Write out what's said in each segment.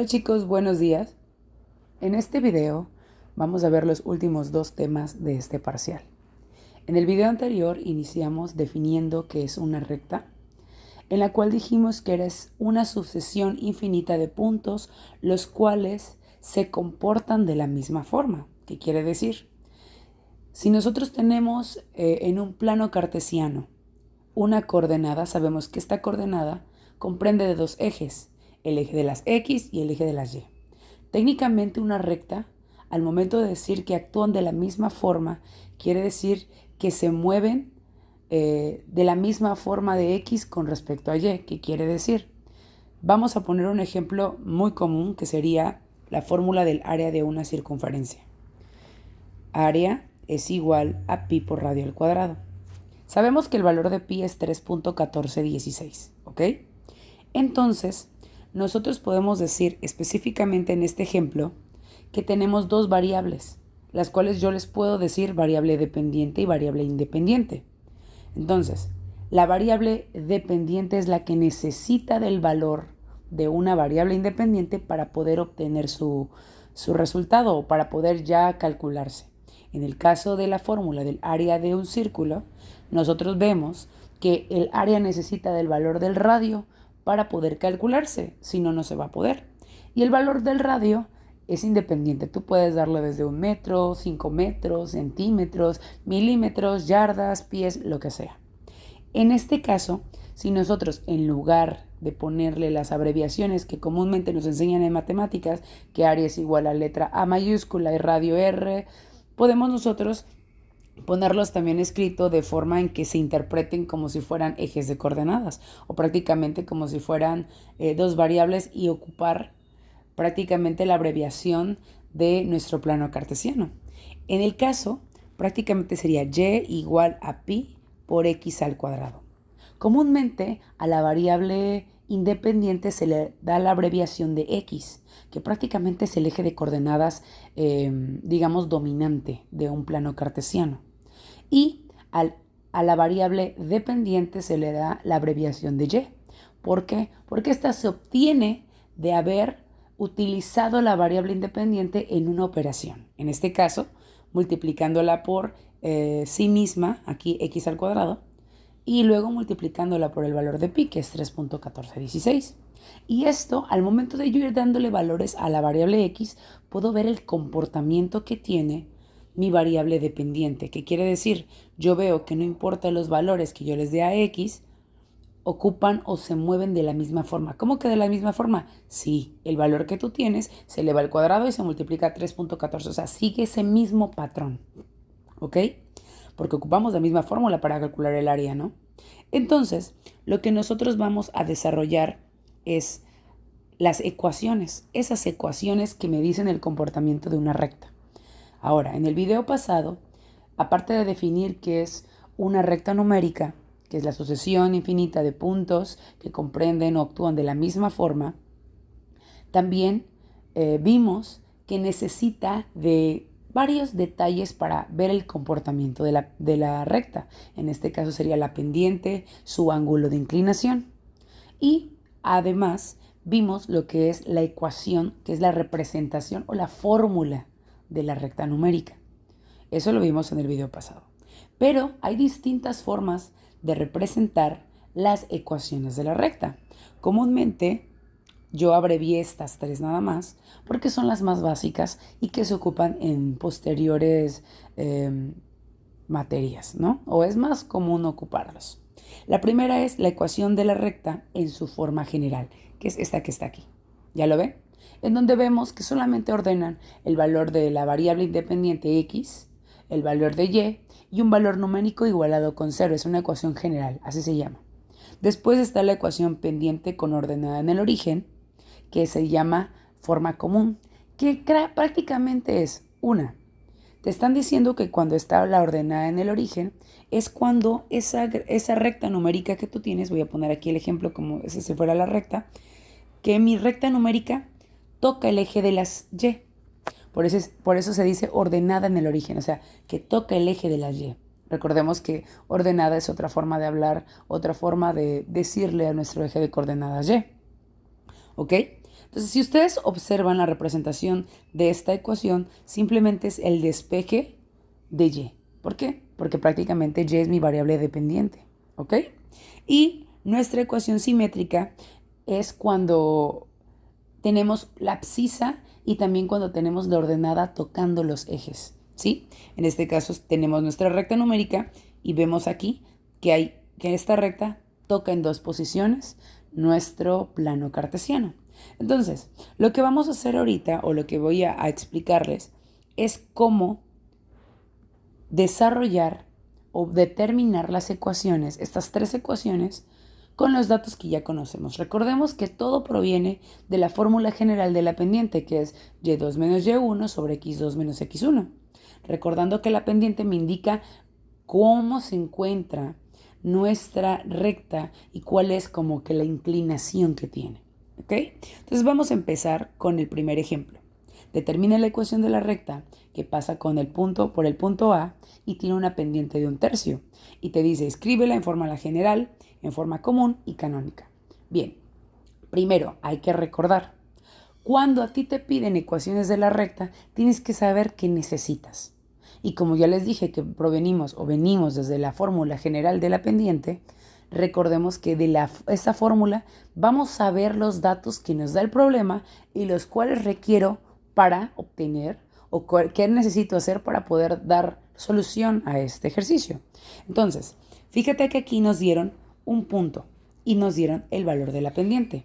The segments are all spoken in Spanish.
Hola chicos, buenos días. En este video vamos a ver los últimos dos temas de este parcial. En el video anterior iniciamos definiendo qué es una recta, en la cual dijimos que es una sucesión infinita de puntos los cuales se comportan de la misma forma. ¿Qué quiere decir? Si nosotros tenemos en un plano cartesiano una coordenada, sabemos que esta coordenada comprende de dos ejes, el eje de las X y el eje de las Y. Técnicamente una recta, al momento de decir que actúan de la misma forma, quiere decir que se mueven de la misma forma de X con respecto a Y. ¿Qué quiere decir? Vamos a poner un ejemplo muy común que sería la fórmula del área de una circunferencia. Área es igual a pi por radio al cuadrado. Sabemos que el valor de pi es 3.1416, ¿ok? Entonces, nosotros podemos decir específicamente en este ejemplo que tenemos dos variables, las cuales yo les puedo decir variable dependiente y variable independiente. Entonces, la variable dependiente es la que necesita del valor de una variable independiente para poder obtener su resultado o para poder ya calcularse. En el caso de la fórmula del área de un círculo, nosotros vemos que el área necesita del valor del radio para poder calcularse, si no, no se va a poder. Y el valor del radio es independiente. Tú puedes darle desde 1 metro, 5 metros, centímetros, milímetros, yardas, pies, lo que sea. En este caso, si nosotros en lugar de ponerle las abreviaciones que comúnmente nos enseñan en matemáticas, que área es igual a letra A mayúscula y radio R, podemos nosotros ponerlos también escrito de forma en que se interpreten como si fueran ejes de coordenadas o prácticamente como si fueran dos variables y ocupar prácticamente la abreviación de nuestro plano cartesiano. En el caso, prácticamente sería y igual a pi por x al cuadrado. Comúnmente a la variable independiente se le da la abreviación de x, que prácticamente es el eje de coordenadas, digamos, dominante de un plano cartesiano. Y a la variable dependiente se le da la abreviación de y. ¿Por qué? Porque esta se obtiene de haber utilizado la variable independiente en una operación. En este caso, multiplicándola por sí misma, aquí x al cuadrado, y luego multiplicándola por el valor de pi, que es 3.1416. Y esto, al momento de yo ir dándole valores a la variable x, puedo ver el comportamiento que tiene mi variable dependiente, que quiere decir, yo veo que no importa los valores que yo les dé a x, ocupan o se mueven de la misma forma. ¿Cómo que de la misma forma? Sí, el valor que tú tienes se eleva al cuadrado y se multiplica 3.14, o sea, sigue ese mismo patrón, ¿ok? Porque ocupamos la misma fórmula para calcular el área, ¿no? Entonces, lo que nosotros vamos a desarrollar es las ecuaciones, esas ecuaciones que me dicen el comportamiento de una recta. Ahora, en el video pasado, aparte de definir qué es una recta numérica, que es la sucesión infinita de puntos que comprenden o actúan de la misma forma, también vimos que necesita de varios detalles para ver el comportamiento de la recta. En este caso sería la pendiente, su ángulo de inclinación. Y además vimos lo que es la ecuación, que es la representación o la fórmula de la recta numérica. Eso lo vimos en el video pasado. Pero hay distintas formas de representar las ecuaciones de la recta. Comúnmente yo abrevié estas tres nada más porque son las más básicas y que se ocupan en posteriores materias, ¿no? O es más común ocuparlos. La primera es la ecuación de la recta en su forma general, que es esta que está aquí. ¿Ya lo ven? En donde vemos que solamente ordenan el valor de la variable independiente x, el valor de y un valor numérico igualado con 0. Es una ecuación general, así se llama. Después está la ecuación pendiente con ordenada en el origen, que se llama forma común, que prácticamente es una. Te están diciendo que cuando está la ordenada en el origen es cuando esa recta numérica que tú tienes, voy a poner aquí el ejemplo como si fuera la recta, que mi recta numérica toca el eje de las y. Por eso se dice ordenada en el origen, o sea, que toca el eje de las y. Recordemos que ordenada es otra forma de hablar, otra forma de decirle a nuestro eje de coordenadas y. ¿Ok? Entonces, si ustedes observan la representación de esta ecuación, simplemente es el despeje de y. ¿Por qué? Porque prácticamente y es mi variable dependiente, ¿ok? Y nuestra ecuación simétrica es cuando tenemos la abscisa y también cuando tenemos la ordenada tocando los ejes, ¿sí? En este caso tenemos nuestra recta numérica y vemos aquí que esta recta toca en dos posiciones nuestro plano cartesiano. Entonces, lo que vamos a hacer ahorita, o lo que voy a explicarles, es cómo desarrollar o determinar las ecuaciones, estas tres ecuaciones, con los datos que ya conocemos. Recordemos que todo proviene de la fórmula general de la pendiente, que es y2 menos y1 sobre x2 menos x1. Recordando que la pendiente me indica cómo se encuentra nuestra recta y cuál es como que la inclinación que tiene. ¿Ok? Entonces vamos a empezar con el primer ejemplo. Determina la ecuación de la recta que pasa por el punto A y tiene una pendiente de 1/3. Y te dice, escríbela en forma general, en forma común y canónica. Bien, primero hay que recordar, cuando a ti te piden ecuaciones de la recta, tienes que saber qué necesitas. Y como ya les dije que venimos desde la fórmula general de la pendiente, recordemos que de esa fórmula vamos a ver los datos que nos da el problema y los cuales requiero para obtener o qué necesito hacer para poder dar solución a este ejercicio. Entonces, fíjate que aquí nos dieron un punto y nos dieron el valor de la pendiente.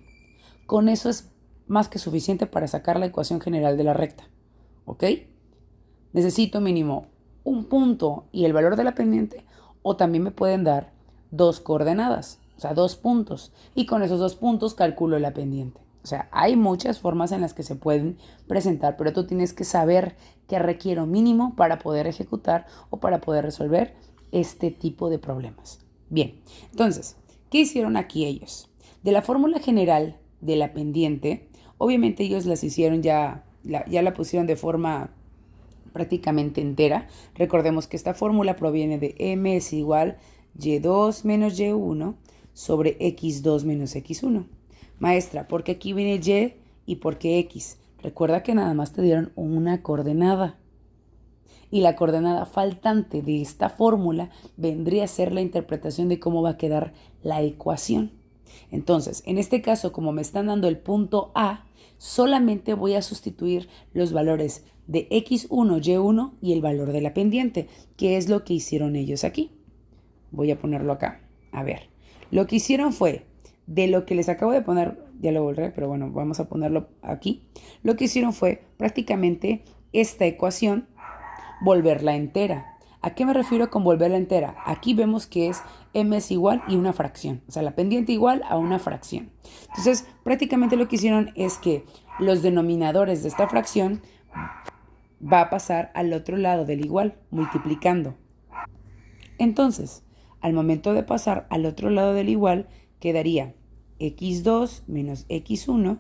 Con eso es más que suficiente para sacar la ecuación general de la recta. ¿Ok? Necesito mínimo un punto y el valor de la pendiente, o también me pueden dar dos coordenadas, o sea, 2 puntos. Y con esos 2 puntos calculo la pendiente. O sea, hay muchas formas en las que se pueden presentar, pero tú tienes que saber qué requiero mínimo para poder ejecutar o para poder resolver este tipo de problemas. Bien, entonces, ¿qué hicieron aquí ellos? De la fórmula general de la pendiente, obviamente ellos las hicieron ya la pusieron de forma prácticamente entera. Recordemos que esta fórmula proviene de m es igual y2 menos y1 sobre x2 menos x1. Maestra, ¿por qué aquí viene y y por qué x? Recuerda que nada más te dieron una coordenada. Y la coordenada faltante de esta fórmula vendría a ser la interpretación de cómo va a quedar la ecuación. Entonces, en este caso, como me están dando el punto A, solamente voy a sustituir los valores de x1, y1 y el valor de la pendiente, que es lo que hicieron ellos aquí. Voy a ponerlo acá. A ver, lo que hicieron fue, de lo que les acabo de poner, ya lo borré, pero bueno, vamos a ponerlo aquí. Lo que hicieron fue prácticamente esta ecuación, volverla entera. ¿A qué me refiero con volverla entera? Aquí vemos que es m es igual y una fracción, o sea, la pendiente igual a una fracción. Entonces, prácticamente lo que hicieron es que los denominadores de esta fracción va a pasar al otro lado del igual, multiplicando. Entonces, al momento de pasar al otro lado del igual, quedaría x2 menos x1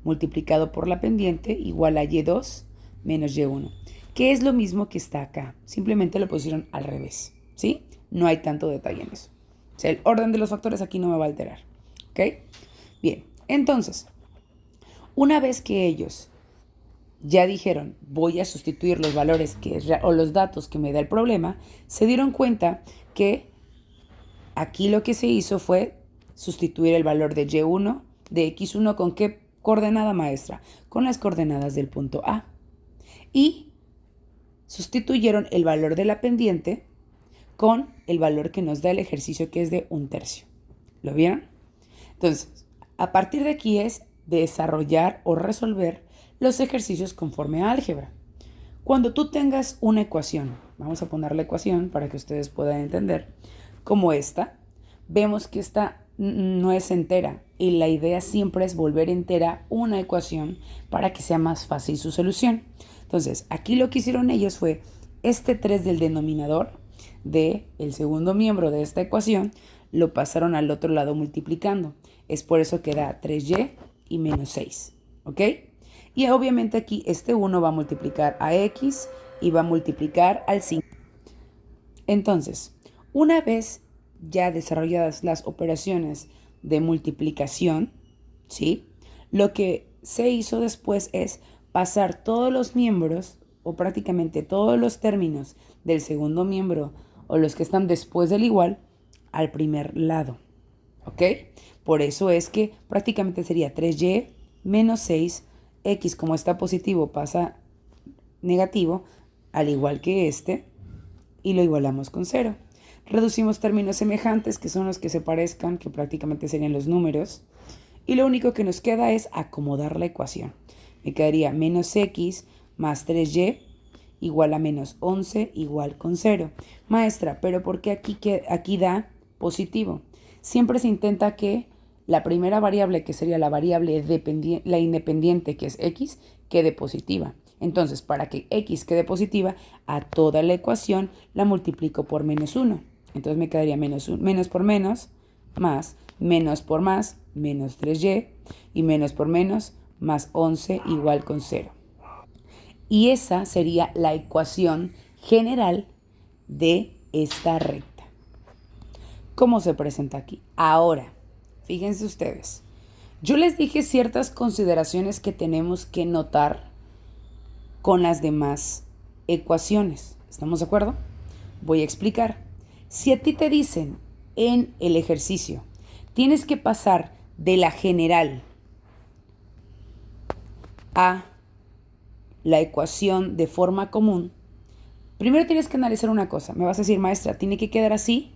multiplicado por la pendiente igual a y2 menos y1, que es lo mismo que está acá, simplemente lo pusieron al revés, ¿sí? No hay tanto detalle en eso. O sea, el orden de los factores aquí no me va a alterar, ¿ok? Bien, entonces, una vez que ellos ya dijeron, voy a sustituir los valores o los datos que me da el problema, se dieron cuenta que aquí lo que se hizo fue sustituir el valor de y1, de x1, ¿con qué coordenada, maestra? Con las coordenadas del punto A. Y sustituyeron el valor de la pendiente con el valor que nos da el ejercicio, que es de 1/3. ¿Lo vieron? Entonces, a partir de aquí es desarrollar o resolver los ejercicios conforme a álgebra. Cuando tú tengas una ecuación, vamos a poner la ecuación para que ustedes puedan entender, como esta, vemos que esta no es entera y la idea siempre es volver entera una ecuación para que sea más fácil su solución. Entonces, aquí lo que hicieron ellos fue este 3 del denominador del segundo miembro de esta ecuación, lo pasaron al otro lado multiplicando. Es por eso que da 3y y menos 6, ¿ok? Y obviamente aquí este 1 va a multiplicar a x y va a multiplicar al 5. Entonces, una vez ya desarrolladas las operaciones de multiplicación, ¿sí? Lo que se hizo después es pasar todos los miembros o prácticamente todos los términos del segundo miembro o los que están después del igual al primer lado. ¿Ok? Por eso es que prácticamente sería 3y menos 6, x como está positivo pasa negativo, al igual que este, y lo igualamos con 0. Reducimos términos semejantes, que son los que se parezcan, que prácticamente serían los números, y lo único que nos queda es acomodar la ecuación. Me quedaría menos x más 3y igual a menos 11 igual con 0. Maestra, ¿pero por qué aquí da positivo? Siempre se intenta que la primera variable, que sería la variable la independiente, que es x, quede positiva. Entonces, para que x quede positiva, a toda la ecuación la multiplico por menos 1. Entonces me quedaría menos por menos, más, menos por más, menos 3y, y menos por menos, más 11 igual con 0. Y esa sería la ecuación general de esta recta. ¿Cómo se presenta aquí? Ahora, fíjense ustedes, yo les dije ciertas consideraciones que tenemos que notar con las demás ecuaciones. ¿Estamos de acuerdo? Voy a explicar. Si a ti te dicen en el ejercicio, tienes que pasar de la general a la ecuación de forma común, primero tienes que analizar una cosa. Me vas a decir, maestra, ¿tiene que quedar así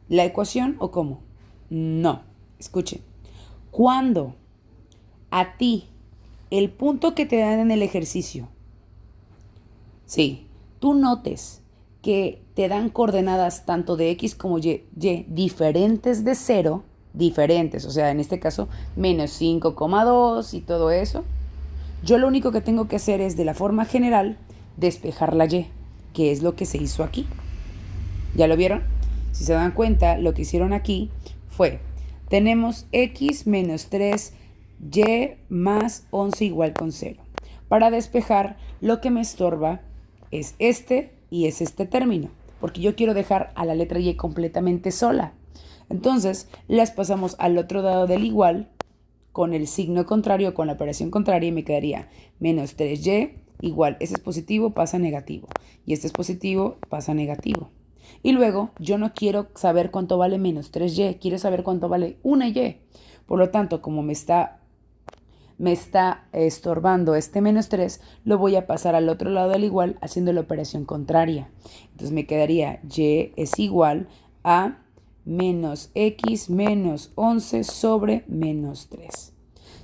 la ecuación o cómo? No, escuchen. Cuando a ti el punto que te dan en el ejercicio, sí, tú notes que te dan coordenadas tanto de x como y diferentes de 0, diferentes, o sea, en este caso, menos 5,2 y todo eso, yo lo único que tengo que hacer es, de la forma general, despejar la y, que es lo que se hizo aquí. ¿Ya lo vieron? Si se dan cuenta, lo que hicieron aquí fue, tenemos x menos 3y más 11 igual con 0. Para despejar, lo que me estorba es este y es este término, porque yo quiero dejar a la letra y completamente sola. Entonces, las pasamos al otro lado del igual, con el signo contrario, con la operación contraria, y me quedaría menos 3y igual, este es positivo, pasa negativo, y este es positivo, pasa negativo. Y luego, yo no quiero saber cuánto vale menos 3y, quiero saber cuánto vale una y. Por lo tanto, como me está estorbando este menos 3, lo voy a pasar al otro lado del igual haciendo la operación contraria. Entonces me quedaría y es igual a menos x menos 11 sobre menos 3.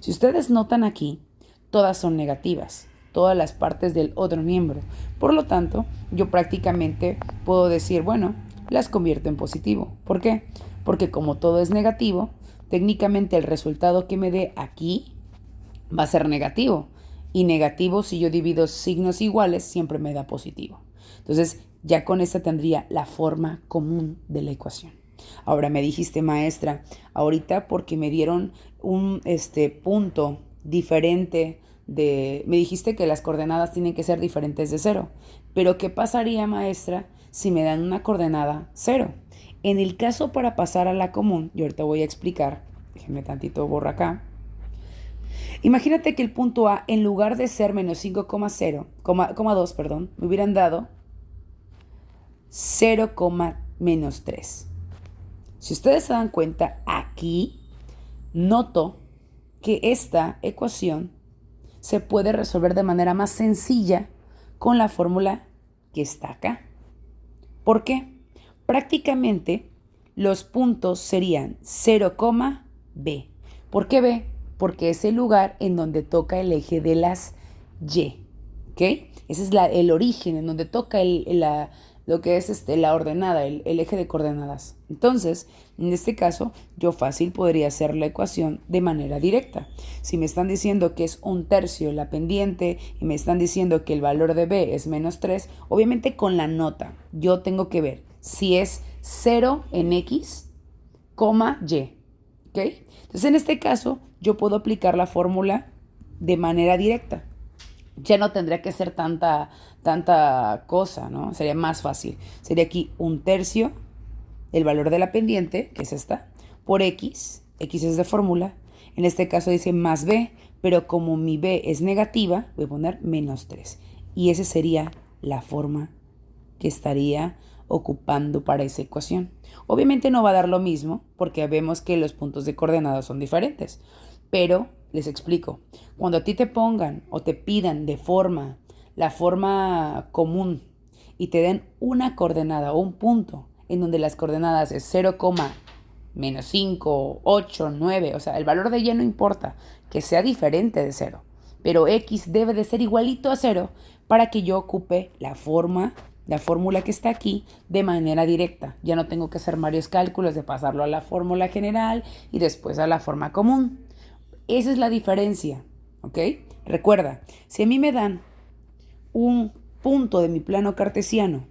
Si ustedes notan aquí, todas son negativas, todas las partes del otro miembro. Por lo tanto, yo prácticamente puedo decir, bueno, las convierto en positivo. ¿Por qué? Porque como todo es negativo, técnicamente el resultado que me dé aquí va a ser negativo. Y negativo, si yo divido signos iguales, siempre me da positivo. Entonces, ya con esta tendría la forma común de la ecuación. Ahora me dijiste, maestra, ahorita porque me dieron un punto diferente me dijiste que las coordenadas tienen que ser diferentes de 0. Pero ¿qué pasaría, maestra, si me dan una coordenada 0? En el caso para pasar a la común, y ahorita voy a explicar, déjenme tantito borro acá. Imagínate que el punto A, en lugar de ser menos 5,2, perdón, me hubieran dado 0, menos 3. Si ustedes se dan cuenta, aquí noto que esta ecuación se puede resolver de manera más sencilla con la fórmula que está acá. ¿Por qué? Prácticamente los puntos serían 0, B. ¿Por qué B? Porque es el lugar en donde toca el eje de las Y. ¿Ok? Ese es el origen, en donde toca lo que es la ordenada, el eje de coordenadas. Entonces, en este caso, yo fácil podría hacer la ecuación de manera directa. Si me están diciendo que es 1/3 la pendiente y me están diciendo que el valor de B es menos 3, obviamente con la nota yo tengo que ver si es 0 en X, Y. ¿Ok? Entonces, en este caso, yo puedo aplicar la fórmula de manera directa. Ya no tendría que ser tanta cosa, ¿no? Sería más fácil. Sería aquí 1/3 el valor de la pendiente, que es esta, por X. X es de fórmula. En este caso dice más B, pero como mi b es negativa, voy a poner menos 3. Y esa sería la forma que estaría ocupando para esa ecuación. Obviamente no va a dar lo mismo porque vemos que los puntos de coordenadas son diferentes, pero les explico. Cuando a ti te pongan o te pidan la forma común y te den una coordenada o un punto en donde las coordenadas es 0, menos 5, 8, 9, o sea, el valor de y no importa, que sea diferente de 0, pero x debe de ser igualito a 0 para que yo ocupe la fórmula que está aquí de manera directa. Ya no tengo que hacer varios cálculos de pasarlo a la fórmula general y después a la forma común. Esa es la diferencia, ¿ok? Recuerda, si a mí me dan un punto de mi plano cartesiano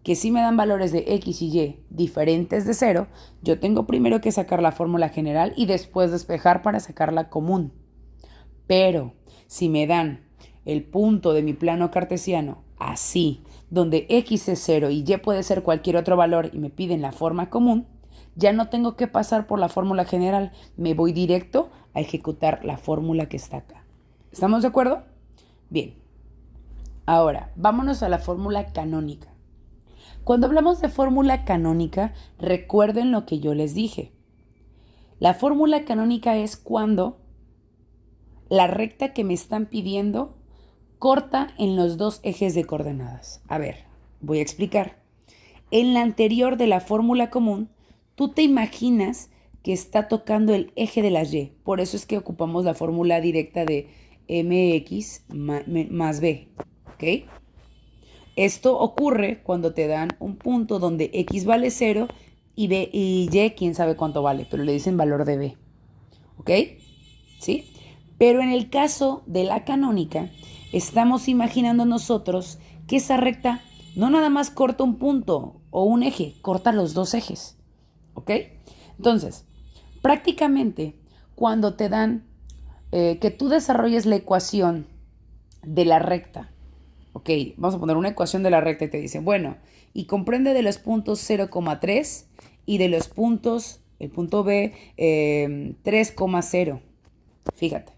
que sí me dan valores de x y y diferentes de 0, yo tengo primero que sacar la fórmula general y después despejar para sacar la común. Pero si me dan el punto de mi plano cartesiano así, donde x es 0 y y puede ser cualquier otro valor y me piden la forma común, ya no tengo que pasar por la fórmula general, me voy directo a ejecutar la fórmula que está acá. ¿Estamos de acuerdo? Bien. Ahora, vámonos a la fórmula canónica. Cuando hablamos de fórmula canónica, recuerden lo que yo les dije. La fórmula canónica es cuando la recta que me están pidiendo corta en los dos ejes de coordenadas. A ver, voy a explicar. En la anterior de la fórmula común, tú te imaginas que está tocando el eje de las y. Por eso es que ocupamos la fórmula directa de mx más b. ¿Ok? Esto ocurre cuando te dan un punto donde x vale 0 y y quién sabe cuánto vale, pero le dicen valor de b. ¿Ok? ¿Sí? Pero en el caso de la canónica, estamos imaginando nosotros que esa recta no nada más corta un punto o un eje, corta los dos ejes. ¿Ok? Entonces, prácticamente cuando te dan que tú desarrolles la ecuación de la recta, ok, vamos a poner una ecuación de la recta y te dice, bueno, y comprende de los puntos 0,3 y de los puntos, el punto B, 3,0. Fíjate,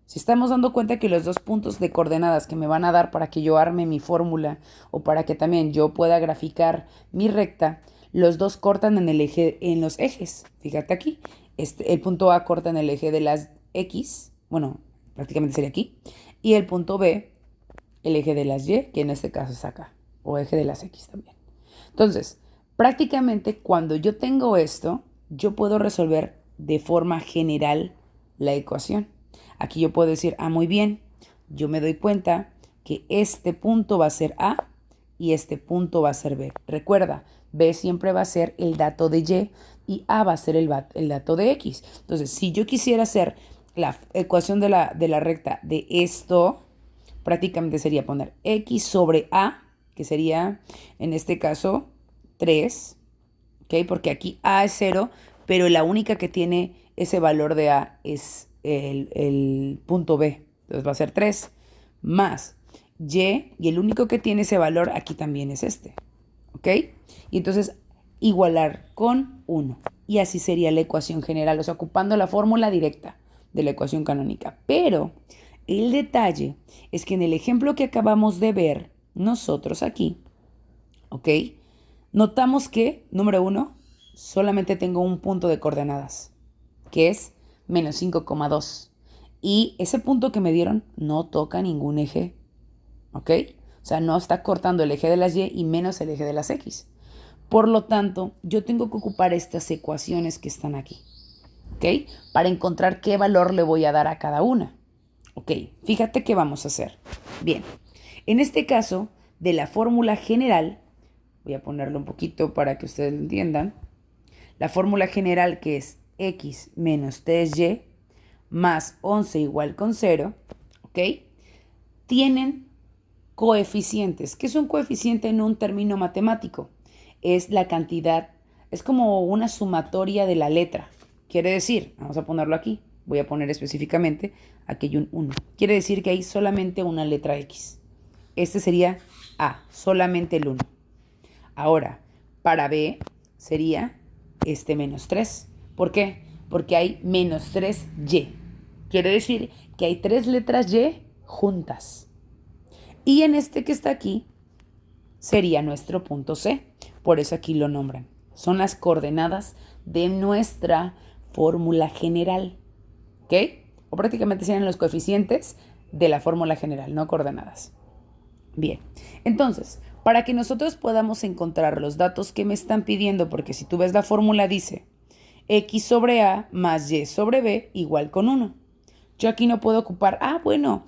si estamos dando cuenta que los dos puntos de coordenadas que me van a dar para que yo arme mi fórmula o para que también yo pueda graficar mi recta, los dos cortan en el eje, en los ejes. Fíjate aquí, el punto A corta en el eje de las X, bueno, prácticamente sería aquí, y el punto B el eje de las y, que en este caso es acá, o eje de las x también. Entonces, prácticamente cuando yo tengo esto, yo puedo resolver de forma general la ecuación. Aquí yo puedo decir, muy bien, yo me doy cuenta que este punto va a ser A y este punto va a ser B. Recuerda, B siempre va a ser el dato de y A va a ser el dato de X. Entonces, si yo quisiera hacer la ecuación de la recta de esto, prácticamente sería poner x sobre a, que sería en este caso 3, ¿ok? Porque aquí a es 0, pero la única que tiene ese valor de a es el punto B. Entonces va a ser 3 más y el único que tiene ese valor aquí también es este, ¿ok? Y entonces igualar con 1. Y así sería la ecuación general, o sea, ocupando la fórmula directa de la ecuación canónica. Pero el detalle es que en el ejemplo que acabamos de ver nosotros aquí, ¿ok? Notamos que, número 1, solamente tengo un punto de coordenadas, que es menos 5,2. Y ese punto que me dieron no toca ningún eje, ¿ok? O sea, no está cortando el eje de las y menos el eje de las x. Por lo tanto, yo tengo que ocupar estas ecuaciones que están aquí, ¿ok? Para encontrar qué valor le voy a dar a cada una. Ok, fíjate qué vamos a hacer. Bien, en este caso de la fórmula general, voy a ponerlo un poquito para que ustedes lo entiendan. La fórmula general que es x menos 3y más 11 igual con 0, ¿ok? Tienen coeficientes. ¿Qué es un coeficiente en un término matemático? Es la cantidad, es como una sumatoria de la letra. Quiere decir, vamos a ponerlo aquí, voy a poner específicamente, aquí hay un 1. Quiere decir que hay solamente una letra X. Este sería A, solamente el 1. Ahora, para B sería este menos 3. ¿Por qué? Porque hay menos 3Y. Quiere decir que hay 3 letras Y juntas. Y en este que está aquí sería nuestro punto C. Por eso aquí lo nombran. Son las coordenadas de nuestra fórmula general. ¿Ok? O prácticamente serían los coeficientes de la fórmula general, no coordenadas. Bien, entonces, para que nosotros podamos encontrar los datos que me están pidiendo, porque si tú ves la fórmula dice X sobre A más Y sobre B igual con 1. Yo aquí no puedo ocupar, bueno,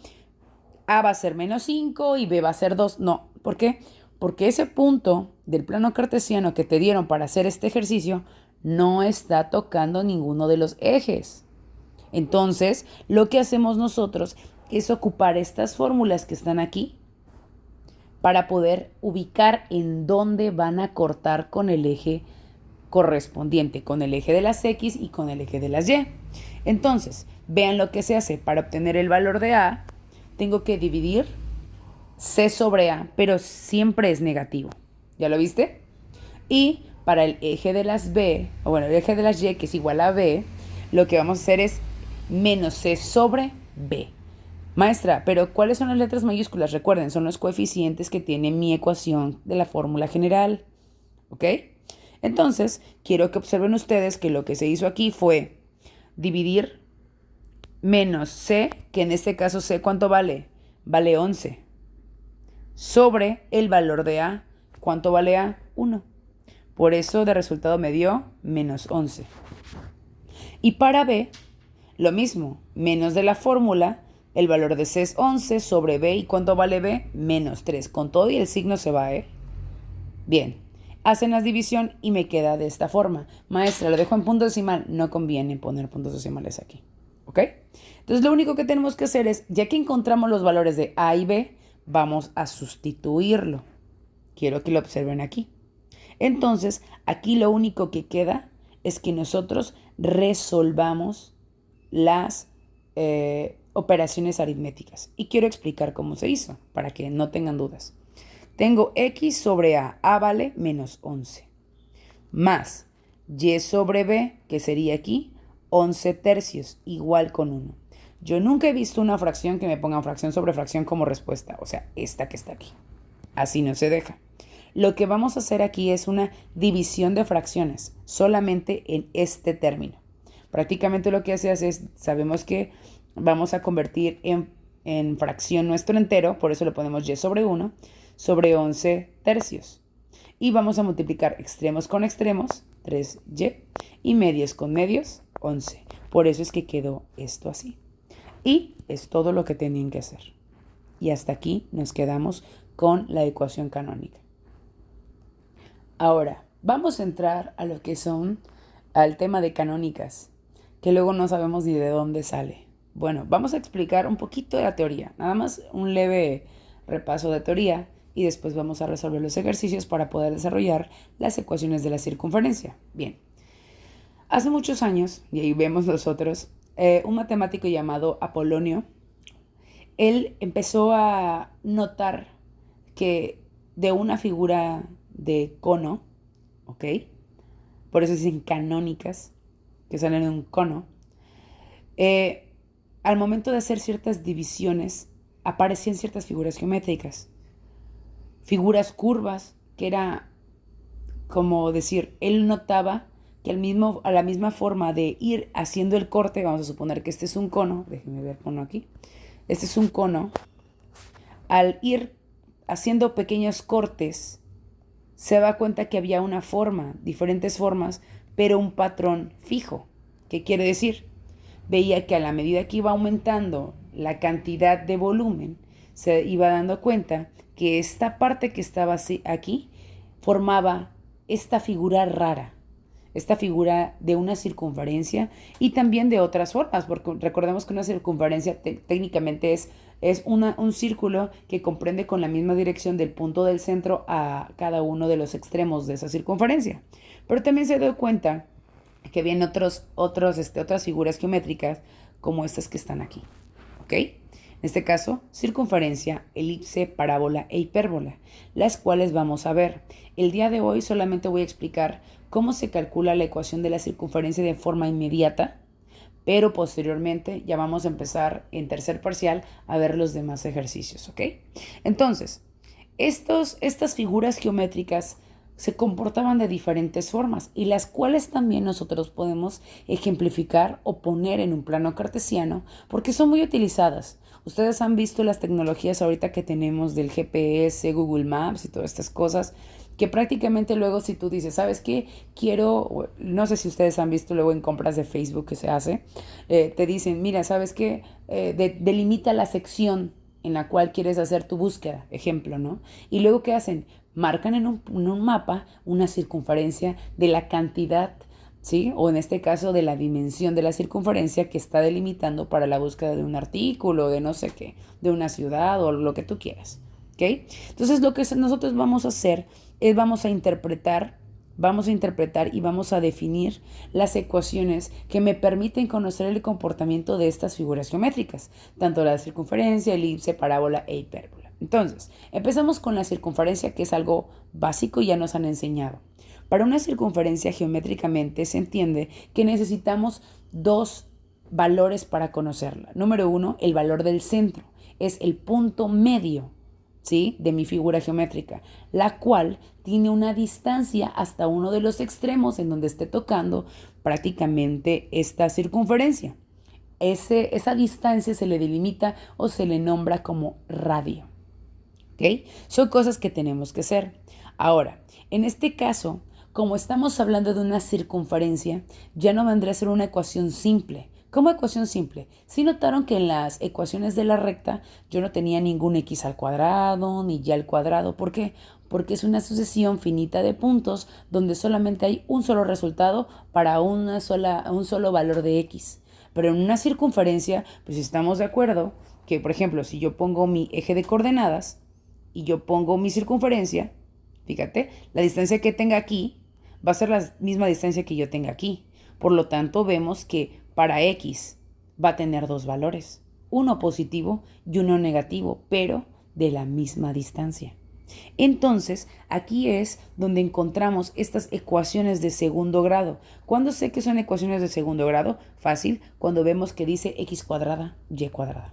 A va a ser menos 5 y B va a ser 2. No, ¿por qué? Porque ese punto del plano cartesiano que te dieron para hacer este ejercicio no está tocando ninguno de los ejes. Entonces, lo que hacemos nosotros es ocupar estas fórmulas que están aquí para poder ubicar en dónde van a cortar con el eje correspondiente, con el eje de las X y con el eje de las Y. Entonces, vean lo que se hace. Para obtener el valor de A, tengo que dividir C sobre A, pero siempre es negativo. ¿Ya lo viste? Y para el eje de las B, o bueno, el eje de las Y, que es igual a B, lo que vamos a hacer es menos C sobre B. Maestra, pero ¿cuáles son las letras mayúsculas? Recuerden, son los coeficientes que tiene mi ecuación de la fórmula general. ¿Ok? Entonces, quiero que observen ustedes que lo que se hizo aquí fue dividir menos C, que en este caso C, ¿cuánto vale? Vale 11. Sobre el valor de A. ¿Cuánto vale A? 1. Por eso de resultado me dio menos 11. Y para B, lo mismo, menos de la fórmula. El valor de C es 11 sobre B. ¿Y cuánto vale B? Menos 3. Con todo y el signo se va, ¿eh? Bien. Hacen la división y me queda de esta forma. Maestra, lo dejo en punto decimal. No conviene poner puntos decimales aquí. ¿Ok? Entonces lo único que tenemos que hacer es, ya que encontramos los valores de A y B, vamos a sustituirlo. Quiero que lo observen aquí. Entonces, aquí lo único que queda es que nosotros resolvamos las operaciones aritméticas. Y quiero explicar cómo se hizo, para que no tengan dudas. Tengo X sobre A vale menos 11, más Y sobre B, que sería aquí, 11 tercios, igual con 1. Yo nunca he visto una fracción que me pongan fracción sobre fracción como respuesta, o sea, esta que está aquí. Así no se deja. Lo que vamos a hacer aquí es una división de fracciones, solamente en este término. Prácticamente lo que hace es, sabemos que vamos a convertir en fracción nuestro entero, por eso le ponemos Y sobre 1, sobre 11 tercios. Y vamos a multiplicar extremos con extremos, 3Y, y medios con medios, 11. Por eso es que quedó esto así. Y es todo lo que tenían que hacer. Y hasta aquí nos quedamos con la ecuación canónica. Ahora, vamos a entrar a lo que son, al tema de canónicas, que luego no sabemos ni de dónde sale. Bueno, vamos a explicar un poquito de la teoría, nada más un leve repaso de teoría, y después vamos a resolver los ejercicios para poder desarrollar las ecuaciones de la circunferencia. Bien, hace muchos años, y ahí vemos nosotros, un matemático llamado Apolonio, él empezó a notar que de una figura de cono, ¿ok? Por eso dicen canónicas, que salen en un cono. Al momento de hacer ciertas divisiones, aparecían ciertas figuras geométricas. Figuras curvas, que era como decir, él notaba que a la misma forma de ir haciendo el corte, vamos a suponer que este es un cono, déjenme ver cono aquí, este es un cono, al ir haciendo pequeños cortes, se da cuenta que había una forma, diferentes formas, pero un patrón fijo. ¿Qué quiere decir? Veía que a la medida que iba aumentando la cantidad de volumen, se iba dando cuenta que esta parte que estaba aquí formaba esta figura rara, esta figura de una circunferencia y también de otras formas, porque recordemos que una circunferencia técnicamente es un círculo que comprende con la misma dirección del punto del centro a cada uno de los extremos de esa circunferencia. Pero también se dio cuenta que habían otras figuras geométricas como estas que están aquí, ¿ok? En este caso, circunferencia, elipse, parábola e hipérbola, las cuales vamos a ver. El día de hoy solamente voy a explicar cómo se calcula la ecuación de la circunferencia de forma inmediata, pero posteriormente ya vamos a empezar en tercer parcial a ver los demás ejercicios, ¿ok? Entonces, estas figuras geométricas se comportaban de diferentes formas y las cuales también nosotros podemos ejemplificar o poner en un plano cartesiano porque son muy utilizadas. Ustedes han visto las tecnologías ahorita que tenemos del GPS, Google Maps y todas estas cosas que prácticamente luego si tú dices, ¿sabes qué? Quiero, no sé si ustedes han visto luego en compras de Facebook que se hace, te dicen, mira, ¿sabes qué? Delimita la sección en la cual quieres hacer tu búsqueda, ejemplo, ¿no? Y luego, ¿qué hacen? Marcan en un mapa una circunferencia de la cantidad, ¿sí? O en este caso de la dimensión de la circunferencia que está delimitando para la búsqueda de un artículo, de no sé qué, de una ciudad o lo que tú quieras, ¿ok? Entonces lo que nosotros vamos a hacer es vamos a interpretar y vamos a definir las ecuaciones que me permiten conocer el comportamiento de estas figuras geométricas, tanto la circunferencia, elipse, parábola e hipérbola. Entonces, empezamos con la circunferencia, que es algo básico y ya nos han enseñado. Para una circunferencia geométricamente se entiende que necesitamos dos valores para conocerla. Número uno, el valor del centro, es el punto medio, ¿sí?, de mi figura geométrica, la cual tiene una distancia hasta uno de los extremos en donde esté tocando prácticamente esta circunferencia. Esa distancia se le delimita o se le nombra como radio. ¿Okay? Son cosas que tenemos que hacer. Ahora, en este caso, como estamos hablando de una circunferencia, ya no vendría a ser una ecuación simple. ¿Cómo ecuación simple? Sí notaron que en las ecuaciones de la recta yo no tenía ningún x al cuadrado ni y al cuadrado. ¿Por qué? Porque es una sucesión finita de puntos donde solamente hay un solo resultado para un solo valor de x. Pero en una circunferencia, pues estamos de acuerdo que, por ejemplo, si yo pongo mi eje de coordenadas y yo pongo mi circunferencia, fíjate, la distancia que tenga aquí va a ser la misma distancia que yo tenga aquí. Por lo tanto, vemos que para x va a tener dos valores, uno positivo y uno negativo, pero de la misma distancia. Entonces, aquí es donde encontramos estas ecuaciones de segundo grado. ¿Cuándo sé que son ecuaciones de segundo grado? Fácil, cuando vemos que dice x cuadrada, y cuadrada,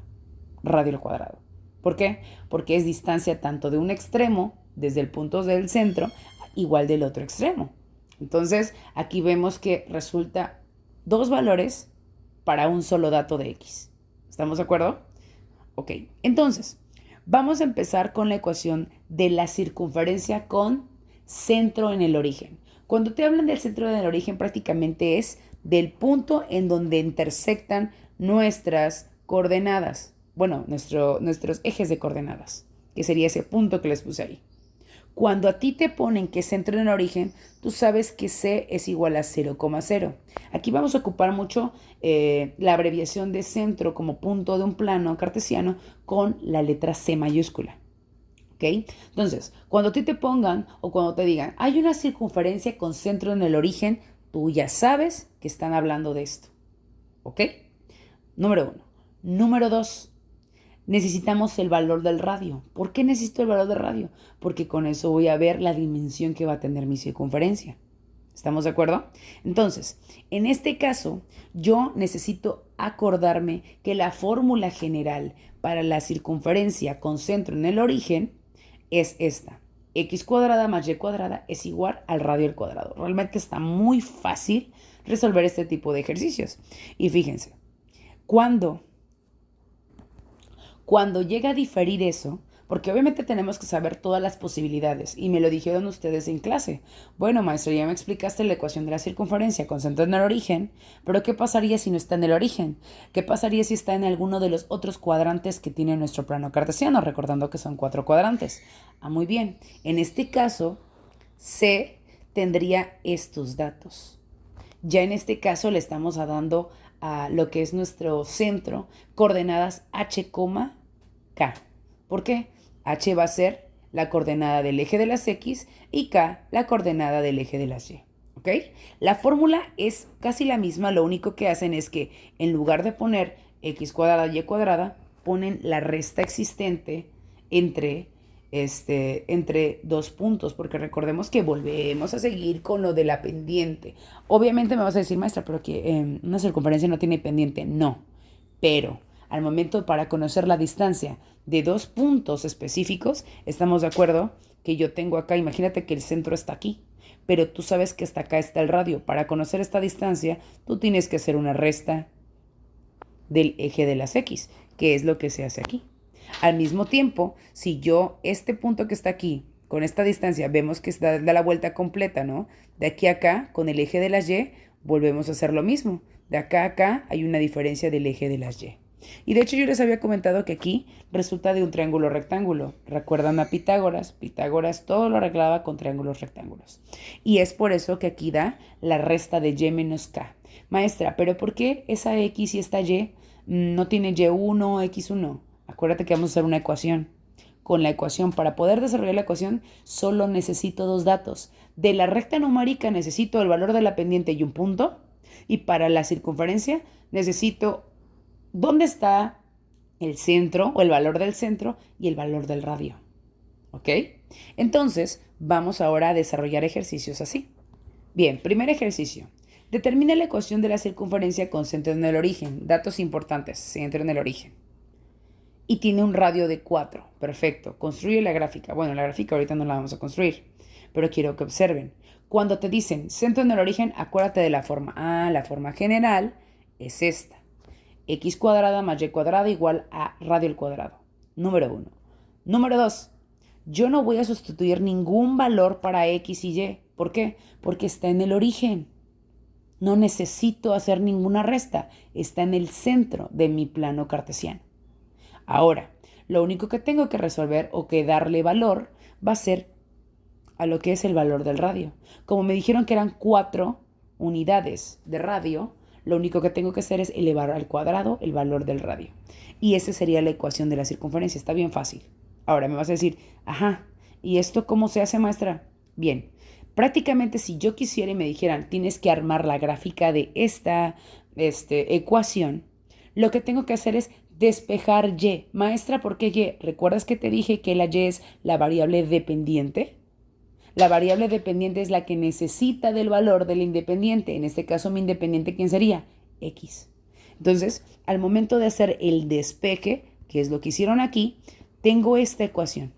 radio al cuadrado. ¿Por qué? Porque es distancia tanto de un extremo, desde el punto del centro, igual del otro extremo. Entonces, aquí vemos que resulta dos valores para un solo dato de x. ¿Estamos de acuerdo? Ok, entonces, vamos a empezar con la ecuación de la circunferencia con centro en el origen. Cuando te hablan del centro en el origen, prácticamente es del punto en donde intersectan nuestras coordenadas. Bueno, nuestros ejes de coordenadas, que sería ese punto que les puse ahí. Cuando a ti te ponen que centro en el origen, tú sabes que C es igual a 0,0. Aquí vamos a ocupar mucho la abreviación de centro como punto de un plano cartesiano con la letra C mayúscula. ¿Ok? Entonces, cuando a ti te pongan o cuando te digan, hay una circunferencia con centro en el origen, tú ya sabes que están hablando de esto. ¿Ok? Número 1. Número 2. Necesitamos el valor del radio. ¿Por qué necesito el valor del radio? Porque con eso voy a ver la dimensión que va a tener mi circunferencia. ¿Estamos de acuerdo? Entonces, en este caso, yo necesito acordarme que la fórmula general para la circunferencia con centro en el origen es esta. X cuadrada más y cuadrada es igual al radio al cuadrado. Realmente está muy fácil resolver este tipo de ejercicios. Y fíjense, cuando llega a diferir eso, porque obviamente tenemos que saber todas las posibilidades, y me lo dijeron ustedes en clase. Bueno, maestro, ya me explicaste la ecuación de la circunferencia con centro en el origen, pero ¿qué pasaría si no está en el origen? ¿Qué pasaría si está en alguno de los otros cuadrantes que tiene nuestro plano cartesiano? Recordando que son 4 cuadrantes. Muy bien. En este caso, C tendría estos datos. Ya en este caso le estamos dando a lo que es nuestro centro coordenadas h, k. ¿Por qué? H va a ser la coordenada del eje de las x y k la coordenada del eje de las y. ¿Ok? La fórmula es casi la misma, lo único que hacen es que en lugar de poner x cuadrada y cuadrada, ponen la resta existente entre entre dos puntos, porque recordemos que volvemos a seguir con lo de la pendiente. Obviamente me vas a decir, maestra, pero que una circunferencia no tiene pendiente. No, pero al momento para conocer la distancia de dos puntos específicos, estamos de acuerdo que yo tengo acá, imagínate que el centro está aquí, pero tú sabes que hasta acá está el radio. Para conocer esta distancia, tú tienes que hacer una resta del eje de las X, que es lo que se hace aquí. Al mismo tiempo, si yo este punto que está aquí, con esta distancia, vemos que da la vuelta completa, ¿no? De aquí a acá, con el eje de las Y, volvemos a hacer lo mismo. De acá a acá hay una diferencia del eje de las Y. Y de hecho yo les había comentado que aquí resulta de un triángulo rectángulo. ¿Recuerdan a Pitágoras? Pitágoras todo lo arreglaba con triángulos rectángulos. Y es por eso que aquí da la resta de Y menos K. Maestra, ¿pero por qué esa X y esta Y no tiene Y1, X1? Acuérdate que vamos a hacer una ecuación. Con la ecuación, para poder desarrollar la ecuación, solo necesito dos datos. De la recta numérica necesito el valor de la pendiente y un punto. Y para la circunferencia necesito dónde está el centro o el valor del centro y el valor del radio. ¿Ok? Entonces, vamos ahora a desarrollar ejercicios así. Bien, primer ejercicio. Determina la ecuación de la circunferencia con centro en el origen. Datos importantes, centro en el origen. Y tiene un radio de 4. Perfecto. Construye la gráfica. Bueno, la gráfica ahorita no la vamos a construir, pero quiero que observen. Cuando te dicen centro en el origen, acuérdate de la forma. La forma general es esta. X cuadrada más Y cuadrada igual a radio al cuadrado. Número 1. Número 2. Yo no voy a sustituir ningún valor para X y Y. ¿Por qué? Porque está en el origen. No necesito hacer ninguna resta. Está en el centro de mi plano cartesiano. Ahora, lo único que tengo que resolver o que darle valor va a ser a lo que es el valor del radio. Como me dijeron que eran 4 unidades de radio, lo único que tengo que hacer es elevar al cuadrado el valor del radio. Y esa sería la ecuación de la circunferencia. Está bien fácil. Ahora me vas a decir, ¿y esto cómo se hace, maestra? Bien, prácticamente si yo quisiera y me dijeran, tienes que armar la gráfica de esta ecuación, lo que tengo que hacer es despejar Y. Maestra, ¿por qué Y? ¿Recuerdas que te dije que la Y es la variable dependiente? La variable dependiente es la que necesita del valor del independiente. En este caso, mi independiente, ¿quién sería? X. Entonces, al momento de hacer el despeje, que es lo que hicieron aquí, tengo esta ecuación.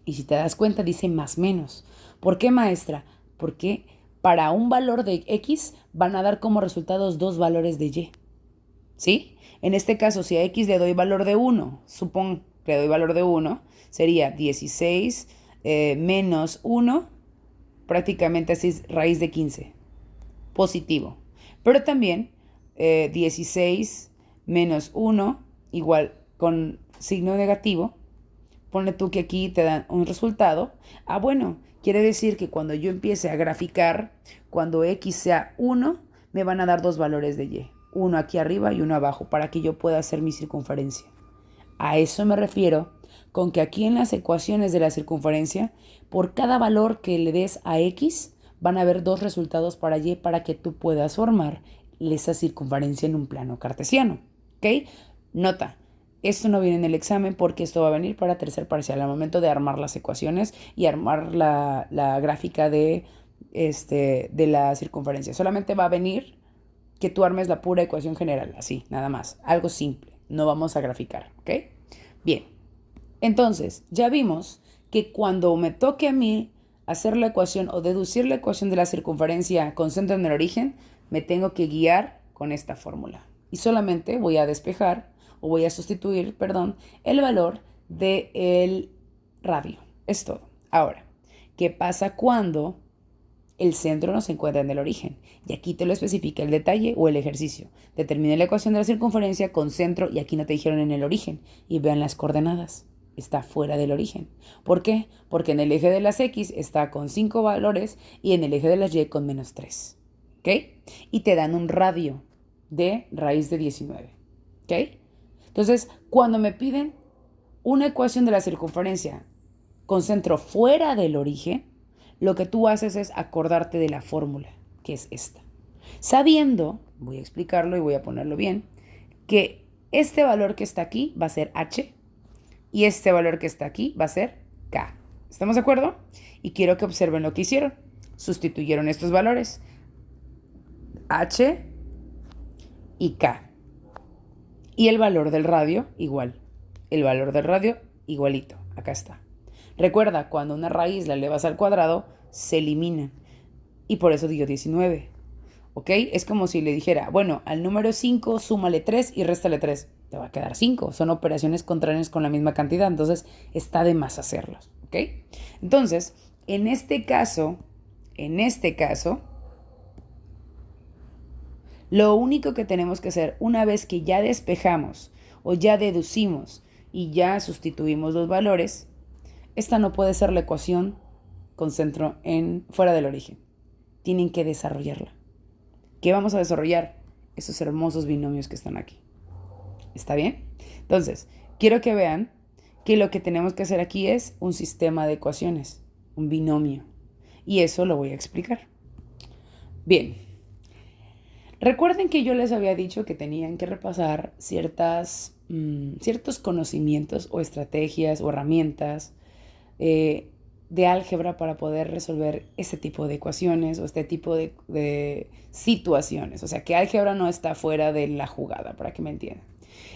Y si te das cuenta, dice más menos. ¿Por qué, maestra? Porque para un valor de X van a dar como resultados dos valores de Y. ¿Sí? En este caso, si a X le doy valor de 1, supongo que le doy valor de 1, sería 16 menos 1, prácticamente así es raíz de 15, positivo. Pero también 16 menos 1 igual con signo negativo. Ponle tú que aquí te dan un resultado. Bueno, quiere decir que cuando yo empiece a graficar, cuando X sea 1, me van a dar dos valores de Y. Uno aquí arriba y uno abajo, para que yo pueda hacer mi circunferencia. A eso me refiero con que aquí en las ecuaciones de la circunferencia, por cada valor que le des a X, van a haber dos resultados para Y para que tú puedas formar esa circunferencia en un plano cartesiano. ¿Ok? Nota, esto no viene en el examen porque esto va a venir para tercer parcial, al momento de armar las ecuaciones y armar la gráfica de la circunferencia. Solamente va a venir que tú armes la pura ecuación general, así, nada más. Algo simple, no vamos a graficar, ¿ok? Bien, entonces, ya vimos que cuando me toque a mí hacer la ecuación o deducir la ecuación de la circunferencia con centro en el origen, me tengo que guiar con esta fórmula. Y solamente voy a despejar, o voy a sustituir, el valor del radio. Es todo. Ahora, ¿qué pasa cuando el centro no se encuentra en el origen? Y aquí te lo especifica el detalle o el ejercicio. Determina la ecuación de la circunferencia con centro, y aquí no te dijeron en el origen. Y vean las coordenadas. Está fuera del origen. ¿Por qué? Porque en el eje de las X está con 5 valores y en el eje de las Y con menos 3. ¿Ok? Y te dan un radio de raíz de 19. ¿Ok? Entonces, cuando me piden una ecuación de la circunferencia con centro fuera del origen, lo que tú haces es acordarte de la fórmula, que es esta. Sabiendo, voy a explicarlo y voy a ponerlo bien, que este valor que está aquí va a ser H y este valor que está aquí va a ser K. ¿Estamos de acuerdo? Y quiero que observen lo que hicieron. Sustituyeron estos valores. H y K. Y el valor del radio igual. El valor del radio igualito. Acá está. Recuerda, cuando una raíz la elevas al cuadrado, se elimina. Y por eso dio 19. ¿Ok? Es como si le dijera, bueno, al número 5 súmale 3 y réstale 3. Te va a quedar 5. Son operaciones contrarias con la misma cantidad, entonces está de más hacerlos. ¿Ok? Entonces, en este caso, lo único que tenemos que hacer una vez que ya despejamos o ya deducimos y ya sustituimos los valores, esta no puede ser la ecuación con centro fuera del origen. Tienen que desarrollarla. ¿Qué vamos a desarrollar? Esos hermosos binomios que están aquí. ¿Está bien? Entonces, quiero que vean que lo que tenemos que hacer aquí es un sistema de ecuaciones, un binomio. Y eso lo voy a explicar. Bien. Recuerden que yo les había dicho que tenían que repasar ciertos conocimientos o estrategias o herramientas de álgebra para poder resolver este tipo de ecuaciones o este tipo de situaciones. O sea, que álgebra no está fuera de la jugada, para que me entiendan.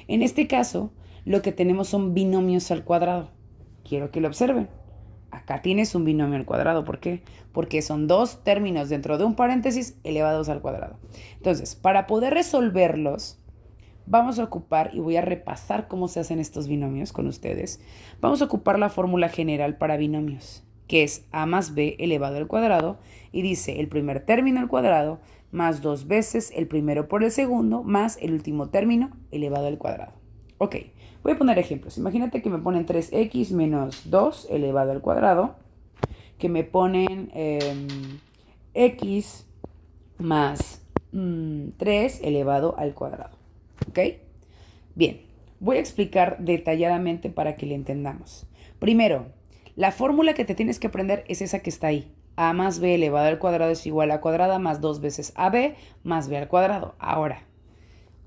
En este caso, lo que tenemos son binomios al cuadrado. Quiero que lo observen. Acá tienes un binomio al cuadrado. ¿Por qué? Porque son dos términos dentro de un paréntesis elevados al cuadrado. Entonces, para poder resolverlos, vamos a ocupar, y voy a repasar cómo se hacen estos binomios con ustedes, vamos a ocupar la fórmula general para binomios, que es a más b elevado al cuadrado, y dice el primer término al cuadrado más 2 veces el primero por el segundo más el último término elevado al cuadrado. Ok, voy a poner ejemplos. Imagínate que me ponen 3x menos 2 elevado al cuadrado, que me ponen x más 3 elevado al cuadrado. ¿Ok? Bien, voy a explicar detalladamente para que le entendamos. Primero, la fórmula que te tienes que aprender es esa que está ahí. A más b elevado al cuadrado es igual a cuadrada más 2 veces ab más b al cuadrado. Ahora,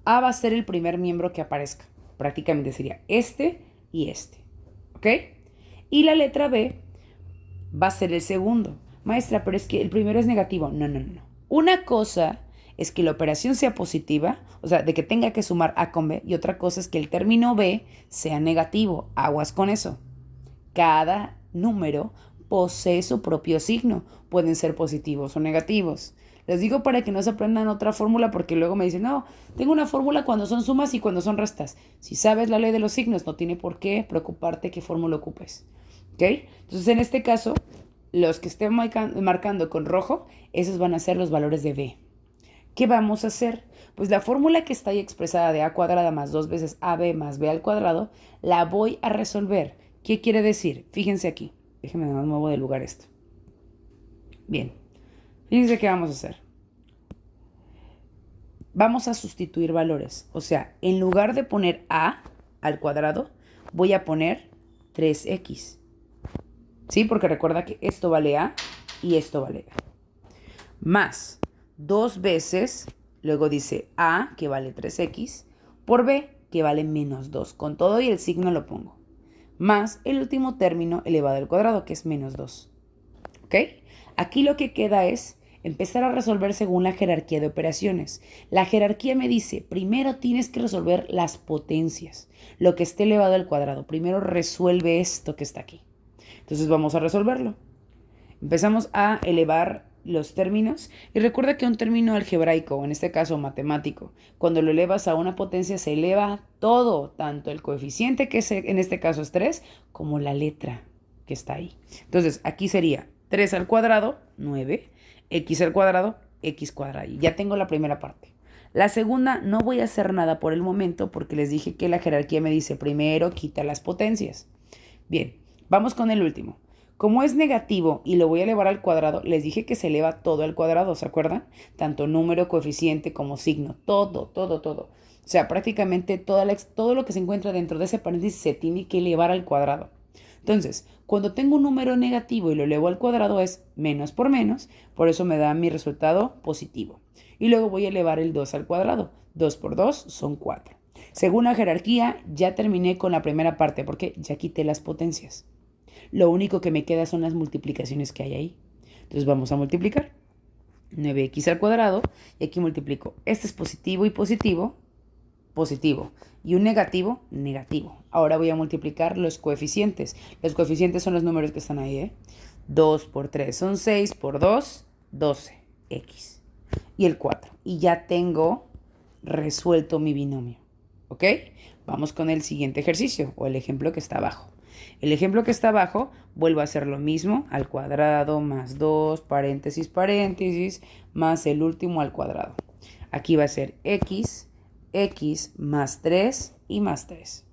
a va a ser el primer miembro que aparezca. Prácticamente sería este y este. ¿Ok? Y la letra b va a ser el segundo. Maestra, pero es que el primero es negativo. No. Una cosa es que la operación sea positiva, o sea, de que tenga que sumar A con B, y otra cosa es que el término B sea negativo. Aguas con eso. Cada número posee su propio signo. Pueden ser positivos o negativos. Les digo para que no se aprendan otra fórmula porque luego me dicen, no, tengo una fórmula cuando son sumas y cuando son restas. Si sabes la ley de los signos, no tiene por qué preocuparte qué fórmula ocupes. ¿Ok? Entonces, en este caso, los que estén marcando con rojo, esos van a ser los valores de B. ¿Qué vamos a hacer? Pues la fórmula que está ahí expresada de a cuadrada más 2 veces ab más b al cuadrado, la voy a resolver. ¿Qué quiere decir? Fíjense aquí. Déjenme nada más muevo de lugar esto. Bien. Fíjense qué vamos a hacer. Vamos a sustituir valores. O sea, en lugar de poner a al cuadrado, voy a poner 3x. ¿Sí? Porque recuerda que esto vale a y esto vale a. Más 2 veces, luego dice a, que vale 3x, por b, que vale menos 2. Con todo y el signo lo pongo. Más el último término elevado al cuadrado, que es menos 2. ¿Ok? Aquí lo que queda es empezar a resolver según la jerarquía de operaciones. La jerarquía me dice, primero tienes que resolver las potencias, lo que esté elevado al cuadrado. Primero resuelve esto que está aquí. Entonces vamos a resolverlo. Empezamos a elevar los términos y recuerda que un término algebraico, o en este caso matemático, cuando lo elevas a una potencia se eleva todo, tanto el coeficiente, que en este caso es 3, como la letra que está ahí. Entonces aquí sería 3 al cuadrado, 9, x al cuadrado, x cuadrado. Y ya tengo la primera parte. La segunda no voy a hacer nada por el momento porque les dije que la jerarquía me dice primero quita las potencias. Bien, vamos con el último. Como es negativo y lo voy a elevar al cuadrado, les dije que se eleva todo al cuadrado, ¿se acuerdan? Tanto número, coeficiente como signo, todo. O sea, prácticamente todo lo que se encuentra dentro de ese paréntesis se tiene que elevar al cuadrado. Entonces, cuando tengo un número negativo y lo elevo al cuadrado es menos, por eso me da mi resultado positivo. Y luego voy a elevar el 2 al cuadrado. 2 por 2 son 4. Según la jerarquía, ya terminé con la primera parte porque ya quité las potencias. Lo único que me queda son las multiplicaciones que hay ahí. Entonces vamos a multiplicar. 9x al cuadrado, y aquí multiplico. Este es positivo y positivo, positivo. Y un negativo, negativo. Ahora voy a multiplicar los coeficientes. Los coeficientes son los números que están ahí, 2 por 3 son 6, por 2, 12, x. Y el 4. Y ya tengo resuelto mi binomio. ¿Ok? Vamos con el siguiente ejercicio, o el ejemplo que está abajo. El ejemplo que está abajo, vuelvo a hacer lo mismo, al cuadrado más 2, paréntesis, paréntesis, más el último al cuadrado. Aquí va a ser x más 3 y más 3.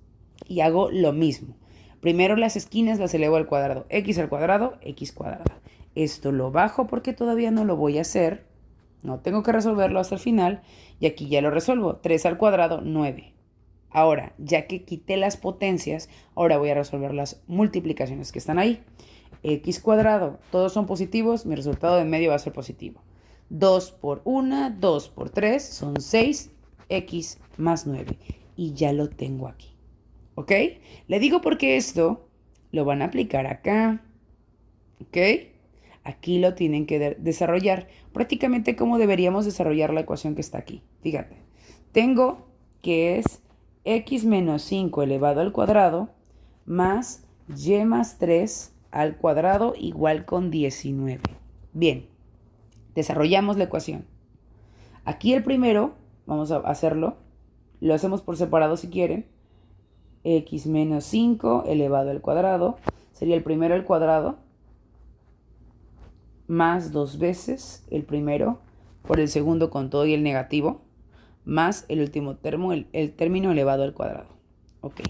Y hago lo mismo. Primero las esquinas las elevo al cuadrado. X al cuadrado, x cuadrada. Esto lo bajo porque todavía no lo voy a hacer. No tengo que resolverlo hasta el final. Y aquí ya lo resuelvo. 3 al cuadrado, 9. Ahora, ya que quité las potencias, ahora voy a resolver las multiplicaciones que están ahí. X cuadrado, todos son positivos, mi resultado de medio va a ser positivo. 2 por 1, 2 por 3 son 6, x más 9. Y ya lo tengo aquí. ¿Ok? Le digo porque esto lo van a aplicar acá. ¿Ok? Aquí lo tienen que desarrollar. Prácticamente como deberíamos desarrollar la ecuación que está aquí. Fíjate. Tengo que es x menos 5 elevado al cuadrado más y más 3 al cuadrado igual con 19. Bien, desarrollamos la ecuación. Aquí el primero, vamos a hacerlo, lo hacemos por separado si quieren. X menos 5 elevado al cuadrado sería el primero al cuadrado más 2 veces el primero por el segundo con todo y el negativo más el último el término elevado al cuadrado. Ok.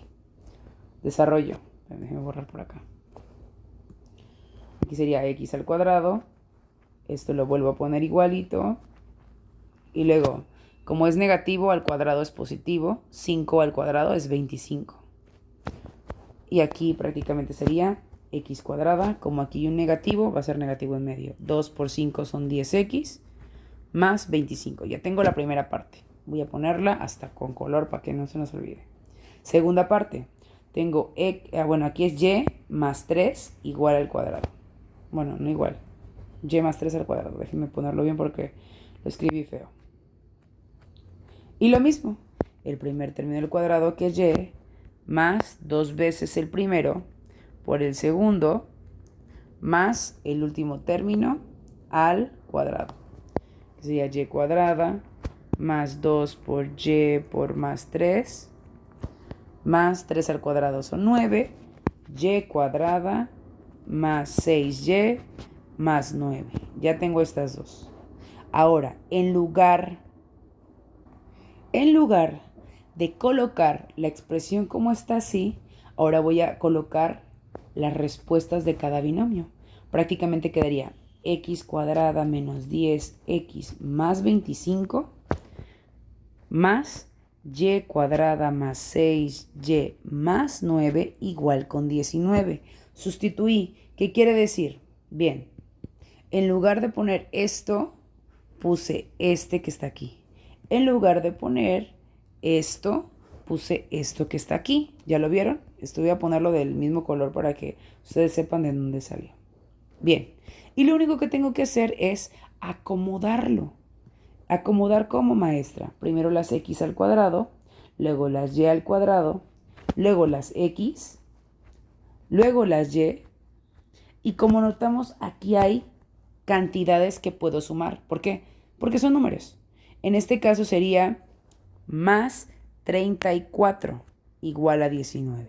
Desarrollo. Déjenme borrar por acá. Aquí sería x al cuadrado. Esto lo vuelvo a poner igualito. Y luego, como es negativo, al cuadrado es positivo. 5 al cuadrado es 25. Y aquí prácticamente sería x cuadrada. Como aquí hay un negativo, va a ser negativo en medio. 2 por 5 son 10x más 25. Ya tengo la primera parte. Voy a ponerla hasta con color para que no se nos olvide. Segunda parte. Tengo, bueno, aquí es y más 3 igual al cuadrado. Bueno, no igual. Y más 3 al cuadrado. Déjenme ponerlo bien porque lo escribí feo. Y lo mismo. El primer término del cuadrado que es y más 2 veces el primero por el segundo más el último término al cuadrado. Que sería y cuadrada más 2 por y por más 3, más 3 al cuadrado son 9, y cuadrada más 6y más 9. Ya tengo estas dos. Ahora, en lugar de colocar la expresión como está así, ahora voy a colocar las respuestas de cada binomio. Prácticamente quedaría x cuadrada menos 10x más 25 más y cuadrada más 6y más 9 igual con 19. Sustituí. ¿Qué quiere decir? Bien, en lugar de poner esto, puse este que está aquí. En lugar de poner esto, puse esto que está aquí. ¿Ya lo vieron? Esto voy a ponerlo del mismo color para que ustedes sepan de dónde salió. Bien, y lo único que tengo que hacer es acomodarlo. Acomodar como maestra. Primero las x al cuadrado, luego las y al cuadrado, luego las x, luego las y. Y como notamos, aquí hay cantidades que puedo sumar. ¿Por qué? Porque son números. En este caso sería más 34 igual a 19.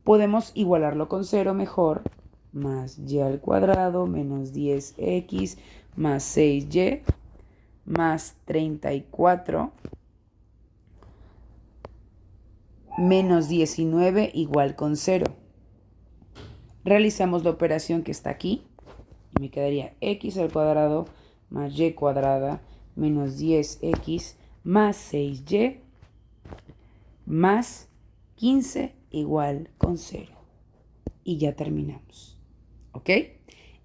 Podemos igualarlo con 0 mejor. Más y al cuadrado menos 10x más 6y más 34 menos 19 igual con 0. Realizamos la operación que está aquí y me quedaría x al cuadrado más y cuadrada menos 10x más 6y más 15 igual con 0. Y ya terminamos. ¿Ok?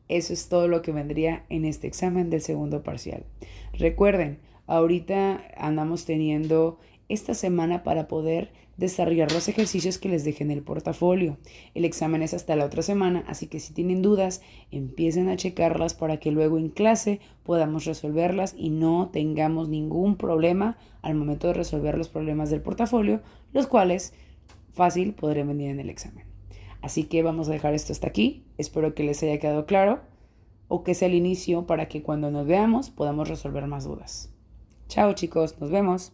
Eso es todo lo que vendría en este examen del segundo parcial. Recuerden, ahorita andamos teniendo esta semana para poder desarrollar los ejercicios que les dejé en el portafolio. El examen es hasta la otra semana, así que si tienen dudas, empiecen a checarlas para que luego en clase podamos resolverlas y no tengamos ningún problema al momento de resolver los problemas del portafolio, los cuales fácil podrán venir en el examen. Así que vamos a dejar esto hasta aquí. Espero que les haya quedado claro o que sea el inicio para que cuando nos veamos podamos resolver más dudas. Chao chicos, nos vemos.